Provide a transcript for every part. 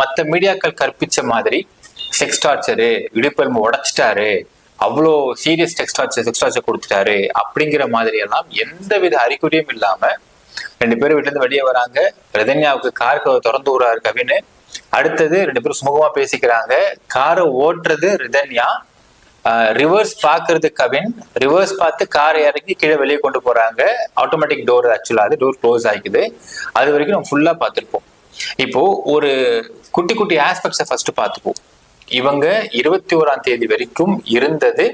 மற்ற மீடியாக்கள் கற்பிச்ச மாதிரி செக்ஸ் டார்ச்சரு, இடுப்பெலும்பு உடைச்சிட்டாரு, அவ்வளோ சீரியஸ் செக்ஸ் டார்ச்சர் கொடுத்துட்டாரு அப்படிங்கிற மாதிரி எல்லாம் எந்தவித அறிகுறியும் இல்லாம 2 பேரும் வீட்டுல இருந்து வெளியே வராங்க. ரதன்யாவுக்கு கார் திறந்து விடுறாரு கவின். அடுத்தது 2 பேரும் சுமூகமா பேசிக்கிறாங்க. காரை ஓட்டுறது ரிதன்யா, ரிவர்ஸ் பாக்குறது கவின். ரிவர்ஸ் பார்த்து காரை இறக்கி கீழே வெளியே கொண்டு போறாங்க. ஆட்டோமேட்டிக் டோர், ஆக்சுவலா அது டோர் க்ளோஸ் ஆகிக்குது. அது வரைக்கும் நம்ம ஃபுல்லா பார்த்துருப்போம். இப்போ ஒரு குட்டி குட்டி ஆஸ்பெக்ட்ஸை ஃபர்ஸ்ட் பார்த்துப்போம். இவங்க 21ஆம் தேதி வரைக்கும் இருந்தது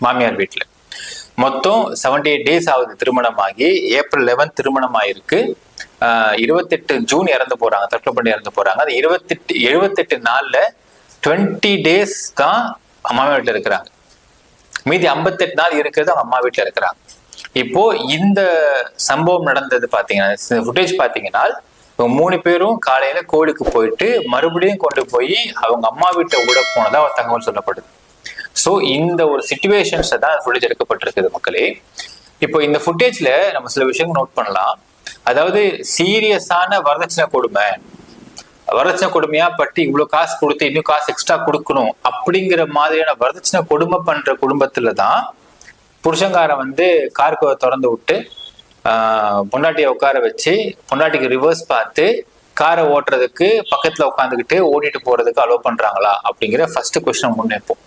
மாமியார் வீட்டுல. மொத்தம் 78 டேஸ் ஆகுது திருமணமாகி. ஏப்ரல் 11 திருமணம் ஆயிருக்கு. 28 ஜூன் இறந்து போறாங்க, தற்கொலை பண்ணி இறந்து போறாங்க. அது 78 நாள்ல 20 டேஸ் தான் அம்மா வீட்டுல இருக்கிறாங்க. மீதி 58 நாள் இருக்கிறது அவங்க அம்மா வீட்டுல இருக்கிறாங்க. இப்போ இந்த சம்பவம் நடந்தது பாத்தீங்கன்னா, ஃபுட்டேஜ் பாத்தீங்கன்னா, இவங்க 3 பேரும் காலையில கோயிலுக்கு போயிட்டு மறுபடியும் கொண்டு போய் அவங்க அம்மா வீட்டை விட போனதா ஒரு தகவல் சொல்லப்படுது. ஸோ இந்த ஒரு சிச்சுவேஷன்ஸ் தான் ஃபுட்டேஜ் எடுக்கப்பட்டிருக்குது மக்களே. இப்போ இந்த ஃபுட்டேஜ்ல நம்ம சில விஷயங்கள் நோட் பண்ணலாம். அதாவது சீரியஸான வரதட்சணை கொடுமையா பட்டு இவ்வளவு காசு கொடுத்து இன்னும் காசு எக்ஸ்ட்ரா கொடுக்கணும் அப்படிங்கிற மாதிரியான வரதட்சணை கொடுமை பண்ற குடும்பத்துல தான் புருஷங்காரன் வந்து கார்க்கு திறந்து விட்டு பொண்டாட்டியை உட்கார வச்சு பொண்டாட்டிக்கு ரிவர்ஸ் பார்த்து காரை ஓட்டுறதுக்கு பக்கத்துல உட்காந்துக்கிட்டு ஓட்டிட்டு போறதுக்கு அலோவ் பண்றாங்களா அப்படிங்கிற ஃபர்ஸ்ட் கொஸ்டின் முன்வைப்போம்.